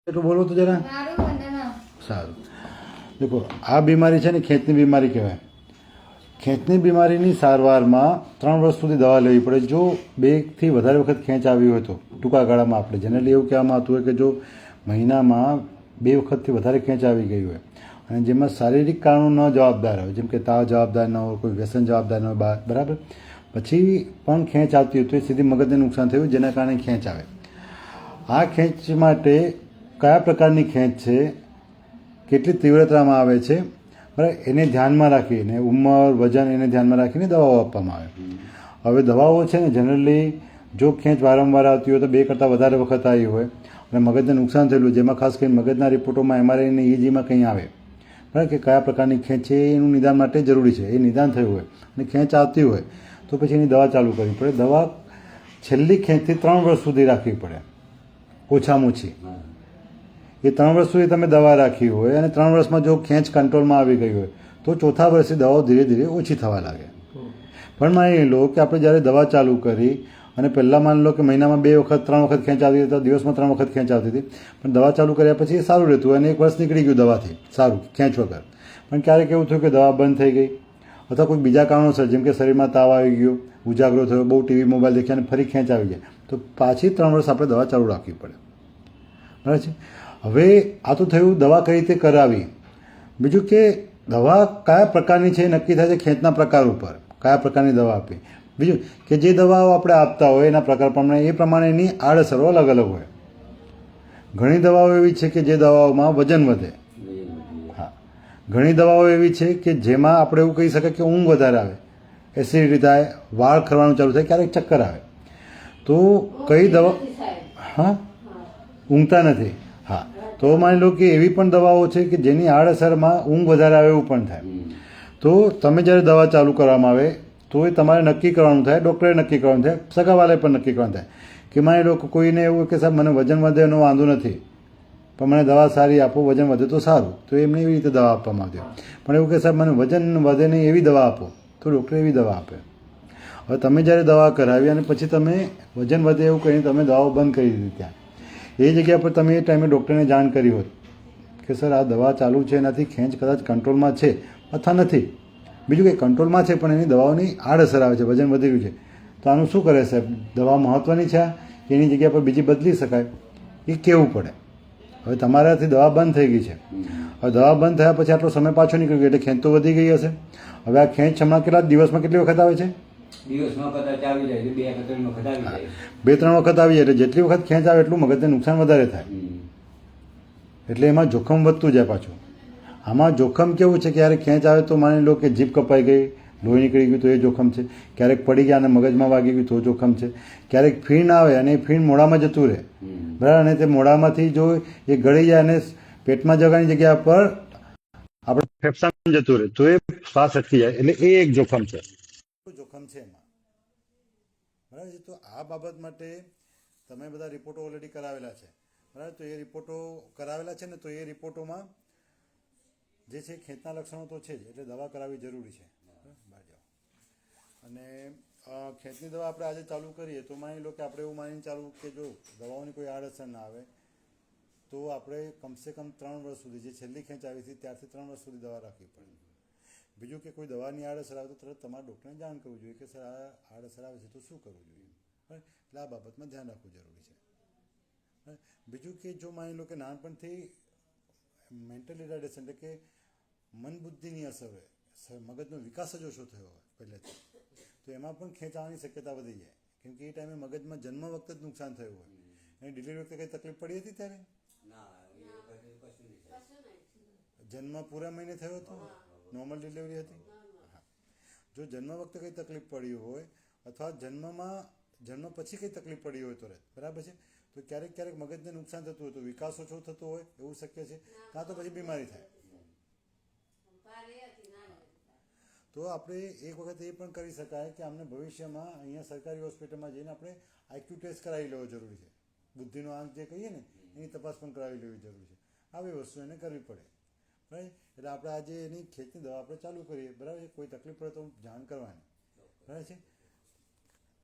એટલું બોલો તો જરા સારું. દેખો આ બીમારી છે ને ખેંચની બીમારી કહેવાય. ખેંચની બીમારીની સારવારમાં 3 વર્ષ સુધી દવા લેવી પડે. જો 2 થી વધારે વખત ખેંચ આવી હોય તો ટૂંકા ગાળામાં આપણે જનરલી એવું કહેવામાં આવતું હોય કે જો મહિનામાં 2 વખતથી વધારે ખેંચ આવી ગઈ હોય અને જેમાં શારીરિક કારણો ન જવાબદાર હોય, જેમ કે તાવ જવાબદાર ન હોય, કોઈ વ્યસન જવાબદાર ન હોય, બરાબર, પછી પણ ખેંચ આવતી હોય તો એ સીધી મગજને નુકસાન થયું જેના કારણે ખેંચ આવે. આ ખેંચ માટે કયા પ્રકારની ખેંચ છે, કેટલી તીવ્રતામાં આવે છે, બરાબર, એને ધ્યાનમાં રાખીને ઉંમર, વજન એને ધ્યાનમાં રાખીને દવાઓ આપવામાં આવે. હવે દવાઓ છે ને જનરલી જો ખેંચ વારંવાર આવતી હોય તો 2 કરતાં વધારે વખત આવી હોય અને મગજને નુકસાન થયેલું, જેમાં ખાસ કરીને મગજના રિપોર્ટોમાં MRI અને EEGમાં કંઈ આવે, બરાબર, કે કયા પ્રકારની ખેંચ છે એનું નિદાન માટે જરૂરી છે. એ નિદાન થયું હોય અને ખેંચ આવતી હોય તો પછી એની દવા ચાલુ કરવી પડે. દવા છેલ્લી ખેંચથી 3 વર્ષ સુધી રાખવી પડે ઓછામાં ઓછી. એ 3 વર્ષ સુધી તમે દવા રાખી હોય અને 3 વર્ષમાં જો ખેંચ કંટ્રોલમાં આવી ગઈ હોય તો ચોથા વર્ષે દવાઓ ધીરે ધીરે ઓછી થવા લાગે. પણ માની લો કે આપણે જ્યારે દવા ચાલુ કરી અને પહેલાં માની લો કે મહિનામાં 2 વખત 3 વખત ખેંચ આવતી હતી, દિવસમાં 3 વખત ખેંચ આવતી હતી, પણ દવા ચાલુ કર્યા પછી એ સારું રહેતું અને 1 વર્ષ નીકળી ગયું દવાથી સારું ખેંચ વગર. પણ ક્યારેક એવું થયું કે દવા બંધ થઈ ગઈ અથવા કોઈ બીજા કારણોસર, જેમ કે શરીરમાં તાવ આવી ગયો, ઉજાગરો થયો, બહુ ટીવી મોબાઈલ દેખ્યા અને ફરી ખેંચ આવી જાય તો પાછી 3 વર્ષ આપણે દવા ચાલુ રાખવી પડે. બરાબર છે. હવે આ તો થયું દવા કઈ રીતે કરાવી. બીજું કે દવા કયા પ્રકારની છે એ નક્કી થાય છે ખેંચના પ્રકાર ઉપર, કયા પ્રકારની દવા આપવી. બીજું કે જે દવાઓ આપણે આપતા હોય એના પ્રકાર પ્રમાણે એ પ્રમાણે એની આડઅસરો અલગ અલગ હોય. ઘણી દવાઓ એવી છે કે જે દવાઓમાં વજન વધે. હા, ઘણી દવાઓ એવી છે કે જેમાં આપણે એવું કહી શકાય કે ઊંઘ વધારે આવે, એસિડિટી થાય, વાળ ખરવાનું ચાલુ થાય, ક્યારેક ચક્કર આવે. તો કઈ દવા, હા, ઊંઘતા નથી. હા, તો માની લો કે એવી પણ દવાઓ છે કે જેની આડઅસરમાં ઊંઘ વધારે આવે એવું પણ થાય. તો તમે જ્યારે દવા ચાલુ કરવામાં આવે તો એ તમારે નક્કી કરવાનું થાય, ડૉક્ટરે નક્કી કરવાનું થાય, સગાવાલાએ પણ નક્કી કરવાનું થાય કે માની લો કે કોઈને એવું કે સાહેબ મને વજન વધે એનો વાંધો નથી પણ મને દવા સારી આપો, વજન વધે તો સારું, તો એમને એવી રીતે દવા આપવામાં આવતી. પણ એવું કે સાહેબ મને વજન વધે નહીં એવી દવા આપો તો ડૉક્ટર એવી દવા આપે. હવે તમે જ્યારે દવા કરાવી અને પછી તમે વજન વધે એવું કહીને તમે દવાઓ બંધ કરી દીધી ત્યાં, એ જગ્યા પર તમે એ ટાઈમે ડૉક્ટરને જાણ કરી હોત કે સર આ દવા ચાલુ છે એનાથી ખેંચ કદાચ કંટ્રોલમાં છે અથવા નથી, બીજું કંઈ કંટ્રોલમાં છે પણ એની દવાઓની આડઅસર આવે છે, વજન વધી ગયું છે, તો આનું શું કરે સાહેબ, દવા મહત્ત્વની છે એની જગ્યા પર બીજી બદલી શકાય, એ કહેવું પડે. હવે તમારાથી દવા બંધ થઈ ગઈ છે, હવે દવા બંધ થયા પછી આટલો સમય પાછો નીકળી ગયો એટલે ખેંચ તો વધી ગઈ હશે. હવે આ ખેંચ હમણાં કેટલા દિવસમાં કેટલી વખત આવે છે? દિવસમાં કદાચ આવી જાય, 2-3 વખત આવી જાય. 2-3 વખત આવી જાય એટલે જેટલી વખત ખેંચ આવે એટલું મગજને નુકસાન વધારે થાય. એટલે એમાં જોખમ વધતું જાય પાછું. આમાં જોખમ કેવું છે કે ક્યારેક ખેંચ આવે તો માની લો કે જીભ કપાઈ ગઈ, લોહી નીકળી ગયું તો એ જોખમ છે. ક્યારેક પડી ગયા અને મગજમાં વાગી ગયું તો જોખમ છે. ક્યારેક ફીણ આવે અને એ ફીણ મોઢામાં જતું રહે, બરાબર, અને તે મોઢામાંથી જો એ ગળી જાય અને પેટમાં જગાની જગ્યા પર આપણે ફેફસામાં જતું રહે તો એ શ્વાસ અટકી જાય, એટલે એ એક જોખમ છે. જોખમ છે એમાં, બરાબર છે. તો આ બાબત માટે તમે બધા રિપોર્ટો ઓલરેડી કરાવેલા છે, બરાબર, તો એ રિપોર્ટો કરાવેલા છે ને તો એ રિપોર્ટોમાં જે છે ખેંચના લક્ષણો તો છે જ, એટલે દવા કરાવવી જરૂરી છે. બહાર જાઓ અને ખેંચની દવા આપણે આજે ચાલુ કરીએ તો માની લો કે આપણે એવું માનીને ચાલુ કે જો દવાઓની કોઈ આડઅસર ના આવે તો આપણે કમસે કમ 3 વર્ષ સુધી, જે છેલ્લી ખેંચ આવી હતી ત્યારથી 3 વર્ષ સુધી દવા રાખવી પડે. બીજું કે કોઈ દવાની આડઅસર આવે તો તરત તમારા ડૉક્ટરને જાણ કરવું જોઈએ કે સર આ આડઅસર આવે છે તો શું કરવું જોઈએ, એટલે આ બાબતમાં ધ્યાન રાખવું જરૂરી છે. બીજું કે જો માની લો કે નાનપણથી મેન્ટલ રિટાર્ડેશન એટલે કે મન બુદ્ધિની અસર હોય, મગજનો વિકાસ જ ઓછો થયો હોય પહેલેથી, તો એમાં પણ ખેંચ આવવાની શક્યતા વધી જાય. કેમ કે એ ટાઈમે મગજમાં જન્મ વખતે જ નુકસાન થયું હોય. અને ડિલિવરી વખતે કંઈ તકલીફ પડી હતી ત્યારે? જન્મ પૂરા મહિને થયો હતો? નોર્મલ ડિલિવરી હતી? હા. જો જન્મ વખતે કંઈ તકલીફ પડી હોય અથવા જન્મ પછી કંઈ તકલીફ પડી હોય તો રહે, બરાબર છે, તો ક્યારેક ક્યારેક મગજને નુકસાન થતું હોય તો વિકાસ ઓછો થતો હોય એવું શક્ય છે, કાં તો પછી બીમારી થાય. તો આપણે એક વખત એ પણ કરી શકાય કે અમને ભવિષ્યમાં અહીંયા સરકારી હોસ્પિટલમાં જઈને આપણે આઈક્યુ ટેસ્ટ કરાવી લેવો જરૂરી છે. બુદ્ધિનો આંક જે કહીએ ને એની તપાસ પણ કરાવી લેવી જરૂરી છે. આવી વસ્તુ એને કરવી પડે, બરાબર. એટલે આપણે આજે એની ખેંચની દવા આપણે ચાલુ કરીએ, બરાબર છે. કોઈ તકલીફ પડે તો જાણ કરવાની, બરાબર છે.